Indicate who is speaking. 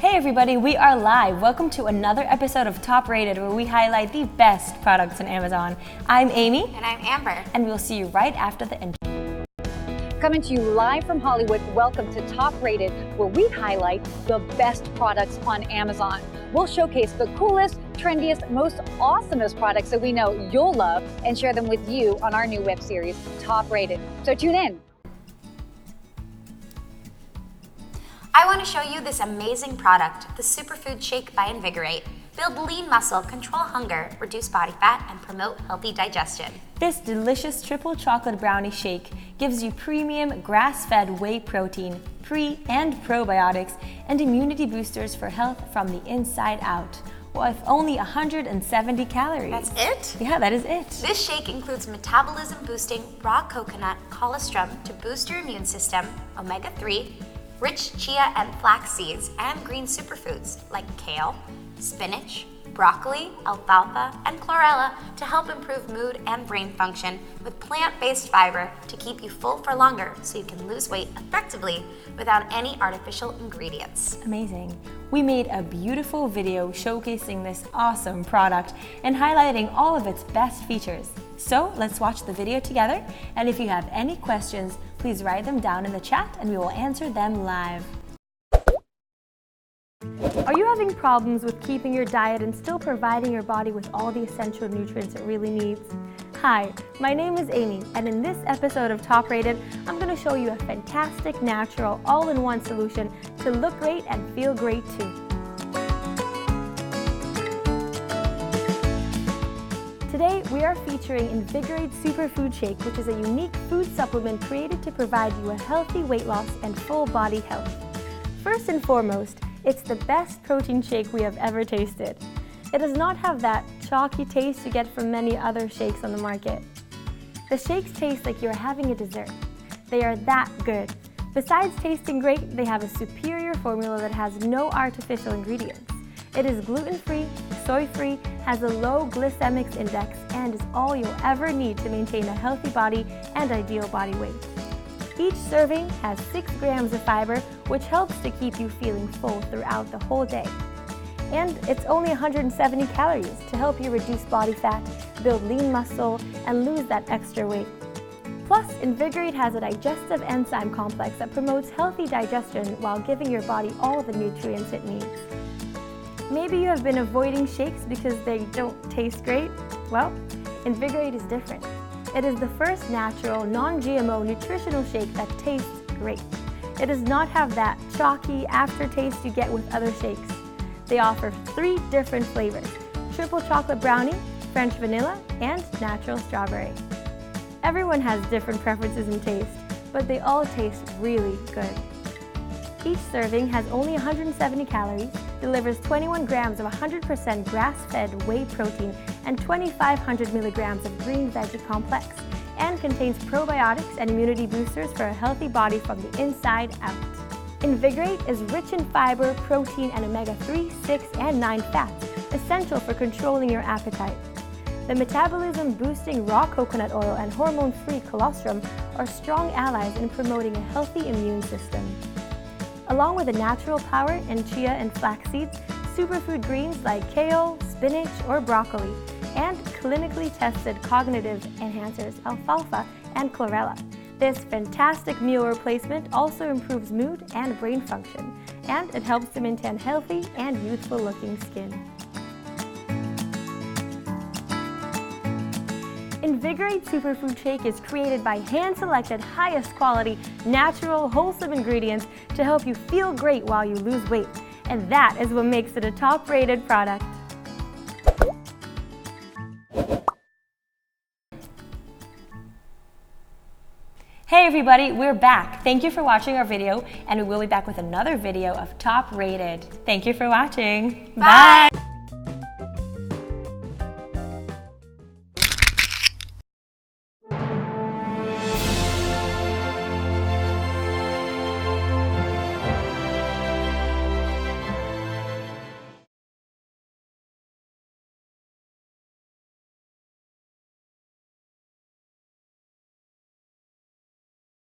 Speaker 1: Hey everybody, we are live. Welcome to another episode of Top Rated, where we highlight the best products on Amazon. I'm Amy.
Speaker 2: And I'm Amber.
Speaker 1: And we'll see you right after the intro.
Speaker 3: Coming to you live from Hollywood, welcome to Top Rated, where we highlight the best products on Amazon. We'll showcase the coolest, trendiest, most awesomest products that we know you'll love and share them with you on our new web series, Top Rated. So tune in.
Speaker 2: I want to show you this amazing product, the Superfood Shake by INVIGOR8. Build lean muscle, control hunger, reduce body fat, and promote healthy digestion.
Speaker 1: This delicious triple chocolate brownie shake gives you premium grass-fed whey protein, pre- and probiotics, and immunity boosters for health from the inside out, with only 170 calories.
Speaker 2: That's it?
Speaker 1: Yeah, that is it.
Speaker 2: This shake includes metabolism-boosting raw coconut colostrum to boost your immune system, omega-3, rich chia and flax seeds, and green superfoods like kale, spinach, broccoli, alfalfa, and chlorella to help improve mood and brain function, with plant-based fiber to keep you full for longer so you can lose weight effectively without any artificial ingredients.
Speaker 1: Amazing. We made a beautiful video showcasing this awesome product and highlighting all of its best features. So let's watch the video together, and if you have any questions, please write them down in the chat and we will answer them live. Are you having problems with keeping your diet and still providing your body with all the essential nutrients it really needs? Hi, my name is Amy, and in this episode of Top Rated, I'm going to show you a fantastic, natural, all-in-one solution to look great and feel great too. Today, we are featuring INVIGOR8 Superfood Shake, which is a unique food supplement created to provide you a healthy weight loss and full body health. First and foremost, it's the best protein shake we have ever tasted. It does not have that chalky taste you get from many other shakes on the market. The shakes taste like you're having a dessert. They are that good. Besides tasting great, they have a superior formula that has no artificial ingredients. It is gluten-free, soy-free, has a low glycemic index, and is all you'll ever need to maintain a healthy body and ideal body weight. Each serving has 6 grams of fiber, which helps to keep you feeling full throughout the whole day. And it's only 170 calories to help you reduce body fat, build lean muscle, and lose that extra weight. Plus, INVIGOR8 has a digestive enzyme complex that promotes healthy digestion while giving your body all the nutrients it needs. Maybe you have been avoiding shakes because they don't taste great. Well, INVIGOR8 is different. It is the first natural, non-GMO nutritional shake that tastes great. It does not have that chalky aftertaste you get with other shakes. They offer 3 different flavors: triple chocolate brownie, French vanilla, and natural strawberry. Everyone has different preferences in taste, but they all taste really good. Each serving has only 170 calories, delivers 21 grams of 100% grass-fed whey protein and 2,500 milligrams of green veggie complex, and contains probiotics and immunity boosters for a healthy body from the inside out. INVIGOR8 is rich in fiber, protein, and omega-3, 6, and 9 fats, essential for controlling your appetite. The metabolism-boosting raw coconut oil and hormone-free colostrum are strong allies in promoting a healthy immune system. Along with the natural power in chia and flax seeds, superfood greens like kale, spinach, or broccoli, and clinically tested cognitive enhancers alfalfa and chlorella. This fantastic meal replacement also improves mood and brain function, and it helps to maintain healthy and youthful-looking skin. INVIGOR8 Superfood Shake is created by hand-selected, highest quality, natural, wholesome ingredients to help you feel great while you lose weight. And that is what makes it a top-rated product. Hey everybody, we're back. Thank you for watching our video, and we will be back with another video of Top Rated. Thank you for watching.
Speaker 2: Bye.